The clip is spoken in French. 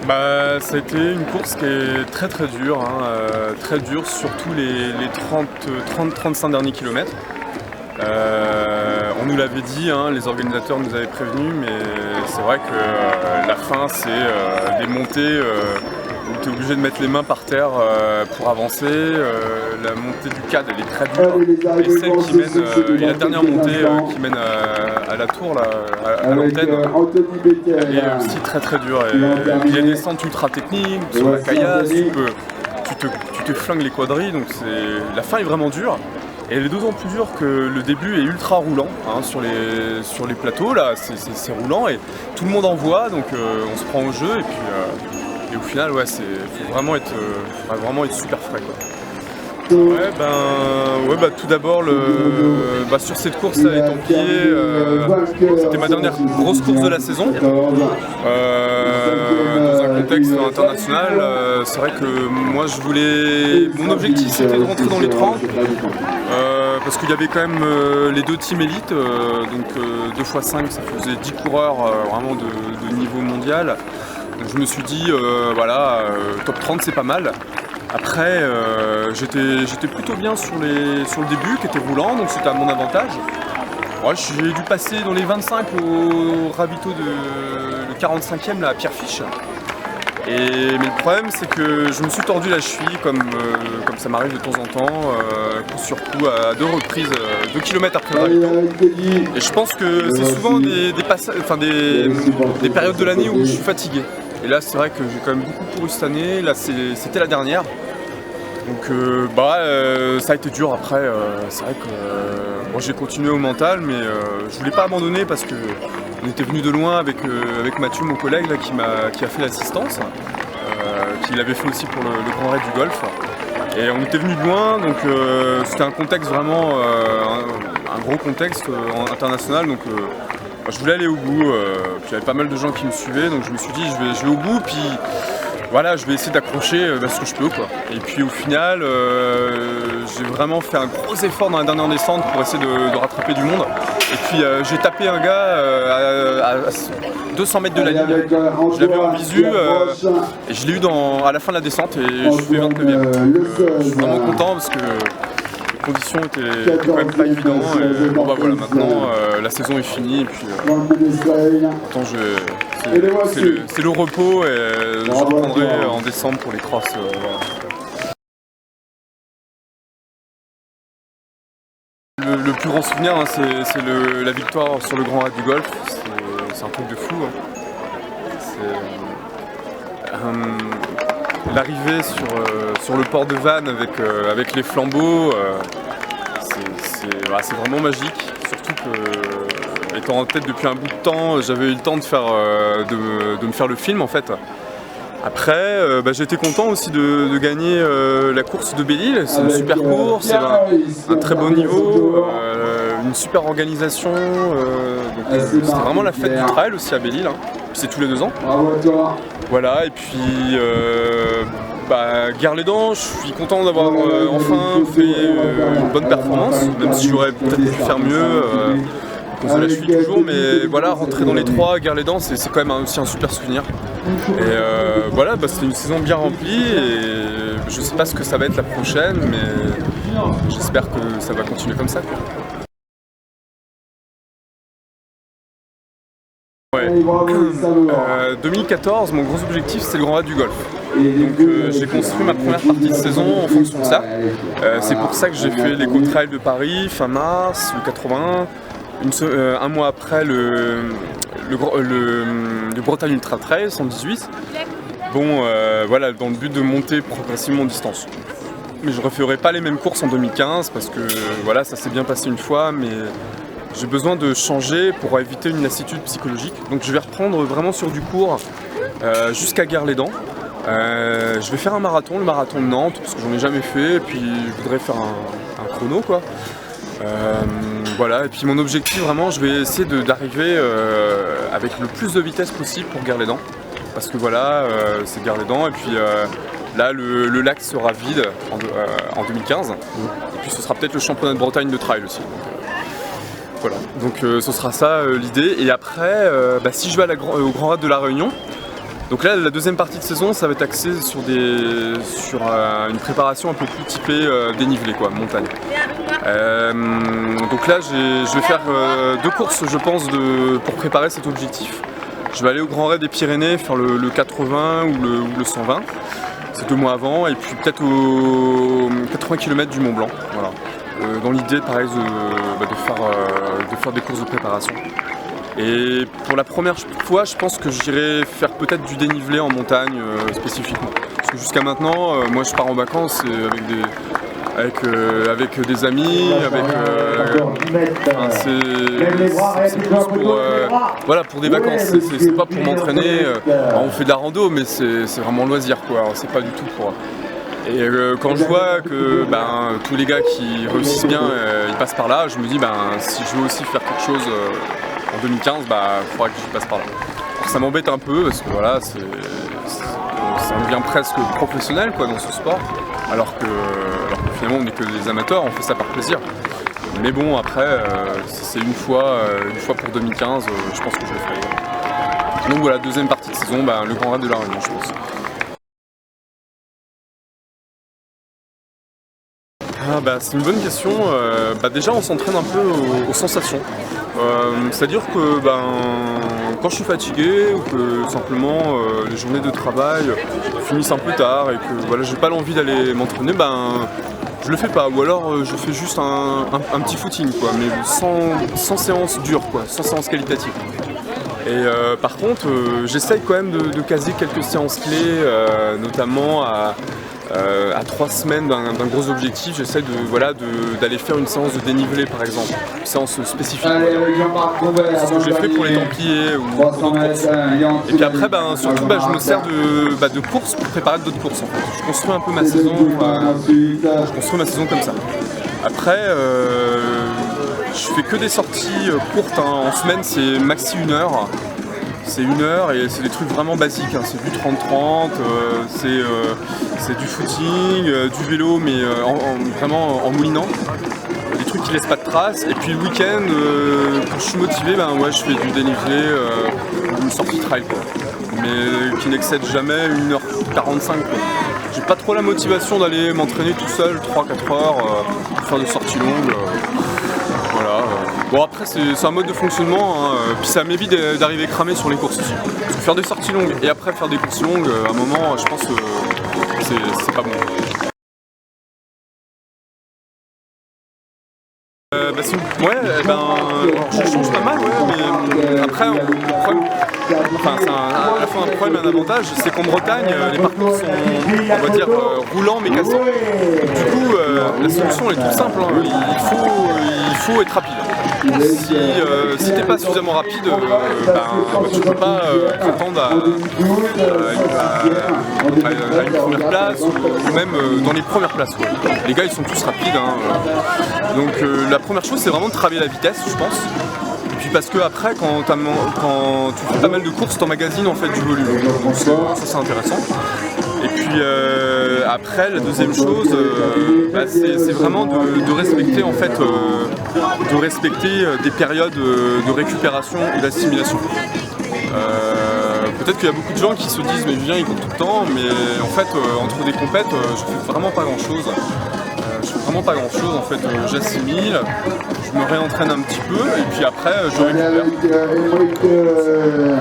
Ça a été une course qui est très dure, très dure, surtout les 30-35 derniers kilomètres. On nous l'avait dit, les organisateurs nous avaient prévenus, mais c'est vrai que la fin c'est des montées où tu es obligé de mettre les mains par terre pour avancer. La montée du CAD elle est très dure, et celle qui mène, et la dernière montée qui mène à la tour, là, à l'antenne, elle est aussi très dure. Et les descentes ultra techniques, sur la caillasse, tu te flingues les quadrilles, donc la fin est vraiment dure. Et elle est d'autant plus dure que le début est ultra roulant, sur les plateaux, là c'est roulant et tout le monde en voit, donc on se prend au jeu et au final ouais, faut vraiment être super frais, quoi. Tout d'abord sur cette course à Étampillé, c'était ma dernière grosse course de la saison. Dans un contexte international, c'est vrai que moi mon objectif c'était de rentrer dans les 30, parce qu'il y avait quand même les deux teams élites, donc 2x5 ça faisait 10 coureurs vraiment de niveau mondial. Donc je me suis dit top 30 c'est pas mal. Après j'étais plutôt bien sur le début qui était roulant, donc c'était à mon avantage. Ouais, j'ai dû passer dans les 25 au ravito le 45e là, à Pierrefiche. Mais le problème c'est que je me suis tordu la cheville comme ça m'arrive de temps en temps, coup sur coup à 2 reprises, 2 km après le ravito. Et je pense que c'est souvent des périodes de l'année où je suis fatigué. Et là c'est vrai que j'ai quand même beaucoup couru cette année, là c'était la dernière. Donc ça a été dur après, c'est vrai que j'ai continué au mental, mais je voulais pas abandonner parce que on était venu de loin avec Mathieu, mon collègue là, qui a fait l'assistance, qui l'avait fait aussi pour le Grand Raid du Golfe. Et on était venu de loin, donc c'était un contexte vraiment, un gros contexte international, donc je voulais aller au bout. Puis il y avait pas mal de gens qui me suivaient, donc je me suis dit je vais au bout, puis voilà, je vais essayer d'accrocher ce que je peux, quoi. Et puis au final, j'ai vraiment fait un gros effort dans la dernière descente pour essayer de rattraper du monde. Et puis j'ai tapé un gars à 200 mètres de la ligne. Je l'avais en visu et je l'ai eu à la fin de la descente et je suis 29e. Je suis vraiment content parce que les conditions étaient quand même pas évidentes. Et voilà, maintenant la saison est finie et puis maintenant c'est le repos et je reprendrai en décembre pour les crosses. Le plus grand souvenir, c'est la victoire sur le Grand Raid du Golfe. C'est un truc de fou. L'arrivée sur le port de Vannes avec les flambeaux, c'est vraiment magique. Surtout que, étant en tête depuis un bout de temps, j'avais eu le temps de me faire le film en fait. Après, j'étais content aussi de gagner la course de Belle-Île. C'est une super course, un très bon niveau, une super organisation. C'était vraiment la fête du trail aussi à Belle-Île. C'est tous les 2 ans. Voilà, et puis Guerlédan, je suis content d'avoir enfin fait une bonne performance, même si j'aurais peut-être pu faire mieux. On se la cheville toujours, mais voilà, rentrer dans les 3 Guerlédan, c'est quand même aussi un super souvenir. Et c'était une saison bien remplie et je sais pas ce que ça va être la prochaine, mais j'espère que ça va continuer comme ça, quoi. Ouais. 2014, mon gros objectif c'est le Grand Raid du Golfe. Donc j'ai construit ma première partie de saison en fonction de ça. C'est pour ça que j'ai fait l'éco-trail de Paris fin mars, le 81. Un mois après le Bretagne Ultra Trail 118. Dans le but de monter progressivement en distance. Mais je ne referai pas les mêmes courses en 2015 parce que voilà, ça s'est bien passé une fois, mais j'ai besoin de changer pour éviter une lassitude psychologique. Donc je vais reprendre vraiment sur du court jusqu'à Guerlédan. Je vais faire un marathon, le marathon de Nantes, parce que j'en ai jamais fait, et puis je voudrais faire un chrono, quoi. Et puis mon objectif vraiment, je vais essayer d'arriver avec le plus de vitesse possible pour Guerlédan, parce que c'est Guerlédan, et puis là le lac sera vide en 2015, et puis ce sera peut-être le championnat de Bretagne de trail aussi. Donc ce sera ça l'idée, et après si je vais au Grand Raid de la Réunion, Donc là, la deuxième partie de saison, ça va être axé sur une préparation un peu plus typée dénivelé, quoi, montagne. Donc là, je vais faire 2 courses, je pense, pour préparer cet objectif. Je vais aller au Grand Raid des Pyrénées, faire le 80 ou le 120, c'est 2 mois avant, et puis peut-être aux 80 km du Mont Blanc. Voilà. Dans l'idée, pareil, de faire des courses de préparation. Et pour la première fois, je pense que j'irai faire peut-être du dénivelé en montagne spécifiquement. Parce que jusqu'à maintenant, moi je pars en vacances avec des amis, c'est plus pour des vacances, c'est pas pour m'entraîner. On fait de la rando, mais c'est vraiment loisir, quoi. C'est pas du tout pour... Et quand je vois que tous les gars qui réussissent bien, ils passent par là, je me dis si je veux aussi faire quelque chose en 2015, il faudra que je passe par là. Alors, ça m'embête un peu parce que voilà, ça devient presque professionnel, quoi, dans ce sport, alors que finalement on n'est que des amateurs, on fait ça par plaisir. Mais bon, après, si c'est une fois pour 2015, je pense que je le ferai. Donc voilà, deuxième partie de saison, le Grand Raid de la Réunion, je pense. C'est une bonne question. Déjà, on s'entraîne un peu aux sensations. C'est-à-dire que quand je suis fatigué ou que simplement les journées de travail finissent un peu tard et que j'ai pas l'envie d'aller m'entraîner, je le fais pas. Ou alors je fais juste un petit footing, quoi, mais sans séance dure, quoi, sans séance qualitative. Et par contre, j'essaye quand même de caser quelques séances clés, notamment à 3 semaines d'un gros objectif. J'essaie d'aller faire une séance de dénivelé, par exemple, une séance spécifique. C'est ce que j'ai fait pour les Templiers ou pour d'autres courses. Et puis après, surtout, je me sers de courses pour préparer d'autres courses. En fait. Je construis un peu ma saison. Je construis ma saison comme ça. Après, je fais que des sorties courtes. En semaine, c'est maxi 1 heure. C'est 1 heure et c'est des trucs vraiment basiques, hein. C'est du 30-30, c'est du footing, du vélo, mais vraiment en moulinant. Des trucs qui laissent pas de traces. Et puis le week-end, quand je suis motivé, je fais du dénivelé ou une sortie trail, quoi. Mais qui n'excède jamais 1h45, quoi. J'ai pas trop la motivation d'aller m'entraîner tout seul 3-4 heures pour faire des sorties longues. Voilà. Bon, après c'est un mode de fonctionnement, hein. Puis ça m'évite d'arriver cramé sur les courses aussi. Parce que faire des sorties longues et après faire des courses longues, à un moment je pense que c'est pas bon. Je change pas mal, mais après c'est à la fois un problème et un avantage, c'est qu'en Bretagne les parcours sont, on va dire, roulants mais cassants. Du coup la solution est toute simple, hein. Il faut être rapide. Si t'es pas suffisamment rapide, tu peux pas prétendre à une première place ou même dans les premières places, quoi. Les gars ils sont tous rapides, hein. Donc la première chose c'est vraiment de travailler la vitesse, je pense. Et puis parce que après quand tu fais pas mal de courses, t'emmagasines en fait du volume. Donc ça c'est intéressant. Et puis après la deuxième chose, c'est vraiment de respecter en fait des périodes de récupération et d'assimilation. Peut-être qu'il y a beaucoup de gens qui se disent mais Vivien il court tout le temps, mais en fait entre des compètes je fais vraiment pas grand chose. En fait, j'assimile, je me réentraîne un petit peu et puis après je récupère.